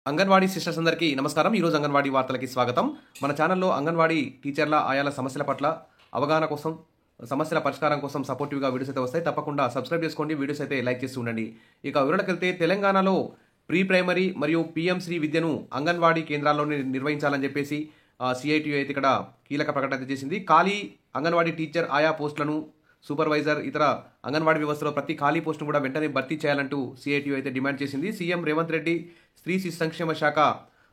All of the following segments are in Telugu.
అంగన్వాడీ సిస్టర్స్ అందరికీ నమస్కారం. ఈరోజు అంగన్వాడీ వార్తలకి స్వాగతం. మన ఛానల్లో అంగన్వాడీ టీచర్ల ఆయాల సమస్యల పట్ల అవగాహన కోసం, సమస్యల పరిష్కారం కోసం సపోర్టివ్గా వీడియోస్ అయితే వస్తాయి. తప్పకుండా సబ్స్క్రైబ్ చేసుకోండి, వీడియోస్ అయితే లైక్ చేస్తూ ఉండండి. ఇక వివరణకు వెళ్తే, తెలంగాణలో ప్రీ ప్రైమరీ మరియు పిఎంశ్రీ విద్యను అంగన్వాడీ కేంద్రాల్లోనే నిర్వహించాలని చెప్పేసి సిఐటి అయితే ఇక్కడ కీలక ప్రకటన చేసింది. ఖాళీ అంగన్వాడీ టీచర్ ఆయా పోస్టులను, సూపర్వైజర్, ఇతర అంగన్వాడీ వ్యవస్థలో ప్రతి ఖాళీ పోస్టును కూడా వెంటనే భర్తీ చేయాలంటూ సిఐటి అయితే డిమాండ్ చేసింది. సీఎం రేవంత్ రెడ్డి, స్త్రీ శిశు సంక్షేమ శాఖ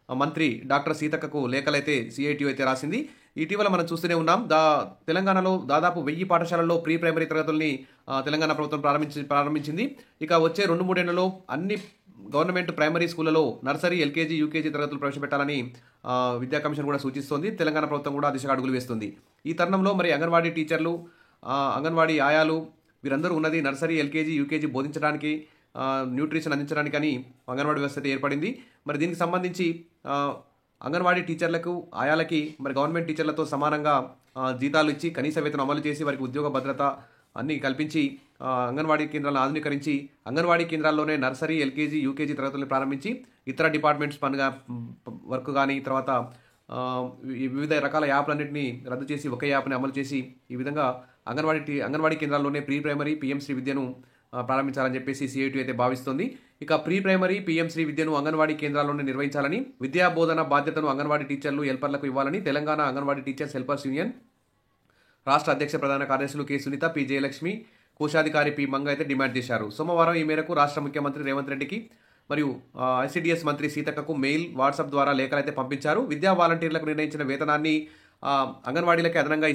మంత్రి డాక్టర్ సీతక్కకు లేఖలైతే సిఐటి అయితే రాసింది. ఇటీవల మనం చూస్తూనే ఉన్నాం, తెలంగాణలో దాదాపు 1000 పాఠశాలల్లో ప్రీ ప్రైమరీ తరగతుల్ని తెలంగాణ ప్రభుత్వం ప్రారంభించింది. ఇక వచ్చే 2-3 ఏళ్లలో అన్ని గవర్నమెంట్ ప్రైమరీ స్కూళ్లలో నర్సరీ, ఎల్కేజీ, యూకేజీ తరగతులు ప్రవేశపెట్టాలని విద్యా కమిషన్ కూడా సూచిస్తోంది. తెలంగాణ ప్రభుత్వం కూడా దిశగా అడుగులు వేస్తుంది. ఈ తరుణంలో మరి అంగన్వాడీ టీచర్లు, అంగన్వాడీ ఆయాలు వీరందరూ ఉన్నది నర్సరీ, ఎల్కేజీ, యూకేజీ బోధించడానికి, న్యూట్రిషన్ అందించడానికి అని అంగన్వాడీ వ్యవస్థ అయితే ఏర్పడింది. మరి దీనికి సంబంధించి అంగన్వాడీ టీచర్లకు, ఆయాలకి మరి గవర్నమెంట్ టీచర్లతో సమానంగా జీతాలు ఇచ్చి, కనీస వేతనం అమలు చేసి, వారికి ఉద్యోగ భద్రత అన్నీ కల్పించి, అంగన్వాడీ కేంద్రాలను ఆధునీకరించి, అంగన్వాడీ కేంద్రాల్లోనే నర్సరీ, ఎల్కేజీ, యూకేజీ తరగతులను ప్రారంభించి, ఇతర డిపార్ట్మెంట్స్ వర్క్ కానీ, తర్వాత వివిధ రకాల యాప్లన్నింటినీ రద్దు చేసి ఒకే యాప్ని అమలు చేసి, ఈ విధంగా అంగన్వాడీ కేంద్రాల్లోనే ప్రీ ప్రైమరీ, పిఎంశ్రీ విద్యను ప్రారంభించాలని చెప్పేసి సిఐటి అయితే భావిస్తోంది. ఇక ప్రీ ప్రైమరీ, పిఎంశ్రీ విద్యను అంగన్వాడీ కేంద్రాల్లోనే నిర్వహించాలని, విద్యా బోధన బాధ్యతను అంగన్వాడీ టీచర్లు, హెల్పర్లకు ఇవ్వాలని Telangana anganwadi teachers helpers union రాష్ట్ర అధ్యక్ష ప్రధాన కార్యదర్శులు కె సునీత, పి జయలక్ష్మి, కోశాధికారి పి మంగ అయితే డిమాండ్ చేశారు. సోమవారం ఈ మేరకు రాష్ట్ర ముఖ్యమంత్రి రేవంత్ రెడ్డికి మరియు ఐసిడిఎస్ మంత్రి సీతక్కకు మెయిల్, వాట్సాప్ ద్వారా లేఖలైతే పంపించారు. విద్యా వాలంటీర్లకు నిర్ణయించిన వేతనాన్ని అంగన్వాడీలకే అదనంగా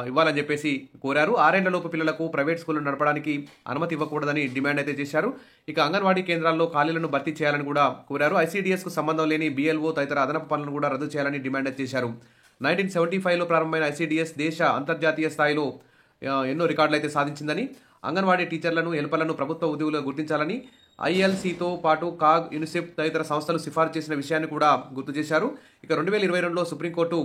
ఇవ్వాలని చెప్పేసి కోరారు. 6 ఏళ్లలోపు పిల్లలకు ప్రైవేట్ స్కూళ్లు నడపడానికి అనుమతి ఇవ్వకూడదని డిమాండ్ అయితే చేశారు. ఇక అంగన్వాడీ కేంద్రాల్లో ఖాళీలను భర్తీ చేయాలని కూడా కోరారు. ఐసిడిఎస్కు సంబంధం లేని బిఎల్ఓ తదితర అదనపు పనులను కూడా రద్దు చేయాలని డిమాండ్ అయితే చేశారు. 1975లో ప్రారంభమైన ఐసిడిఎస్ దేశ, అంతర్జాతీయ స్థాయిలో ఎన్నో రికార్డులు అయితే సాధించిందని, అంగన్వాడీ టీచర్లను, హెల్పర్లను ప్రభుత్వ ఉద్యోగులుగా గుర్తించాలని ఐఎల్సీతో పాటు కాగ్, యూనిసెఫ్ తదితర సంస్థలు సిఫార్సు చేసిన విషయాన్ని కూడా గుర్తు చేశారు. ఇక 2022లో సుప్రీంకోర్టు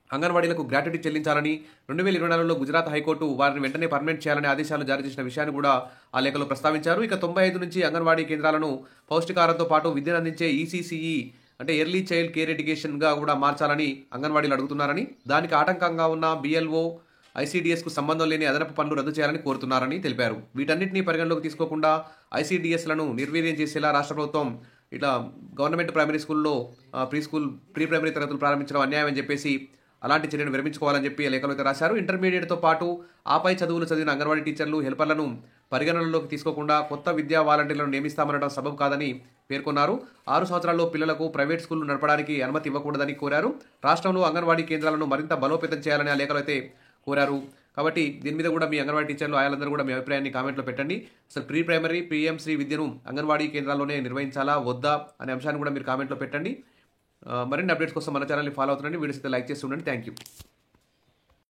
అంగన్వాడీలకు గ్రాట్యుటీ చెల్లించాలని, 2024లో గుజరాత్ హైకోర్టు వారిని వెంటనే పర్మనెంట్ చేయాలని ఆదేశాలు జారీ చేసిన విషయాన్ని కూడా ఆ లేఖలో ప్రస్తావించారు. ఇక 95 నుంచి అంగన్వాడీ కేంద్రాలను పౌష్టికాహారంతో పాటు విద్యను అందించే ఈసీసీఈ అంటే ఎర్లీ చైల్డ్ కేర్ ఎడ్యుకేషన్గా కూడా మార్చాలని అంగన్వాడీలు అడుగుతున్నారని, దానికి ఆటంకంగా ఉన్న బిఎల్ఓ, ఐసిడిఎస్కు సంబంధం లేని అదనపు పనులు రద్దు చేయాలని కోరుతున్నారని తెలిపారు. వీటన్నిటినీ పరిగణలోకి తీసుకోకుండా ఐసిడిఎస్లను నిర్వీర్యం చేసేలా రాష్ట్ర ప్రభుత్వం ఇట్లా గవర్నమెంట్ ప్రైమరీ స్కూల్లో ప్రీ ప్రైమరీ తరగతులు ప్రారంభించడం అన్యాయం అని చెప్పేసి అలాంటి చర్యను విరమించుకోవాలని చెప్పి లేఖలో అయితే రాశారు. ఇంటర్మీడియట్తో పాటు ఆపై చదువులు చదివిన అంగన్వాడీ టీచర్లు, హెల్పర్లను పరిగణనలోకి తీసుకోకుండా కొత్త విద్యా వాలంటీర్లను నియమిస్తామనడం సబబు కాదని పేర్కొన్నారు. 6 సంవత్సరాల్లో పిల్లలకు ప్రైవేట్ స్కూళ్లు నడపడానికి అనుమతి ఇవ్వకూడదని కోరారు. రాష్ట్రంలో అంగన్వాడీ కేంద్రాలను మరింత బలోపేతం చేయాలని ఆ లేఖలో అయితే కోరారు. కాబట్టి దీని మీద కూడా మీ అంగన్వాడీ టీచర్లు, ఆయాలందరూ కూడా మీ అభిప్రాయాన్ని కామెంట్లో పెట్టండి. అసలు ప్రీ ప్రైమరీ, పిఎంశ్రీ విద్యను అంగన్వాడీ కేంద్రాల్లోనే నిర్వహించాలా వద్దా అనే అంశాన్ని కూడా మీరు కామెంట్లో పెట్టండి. మరిన్ని అప్డేట్స్ కోసం మన ఛానల్ని ఫాలో అవుతుండండి. వీడియోస్ అయితే లైక్ చేసి ఉండండి. Thank you.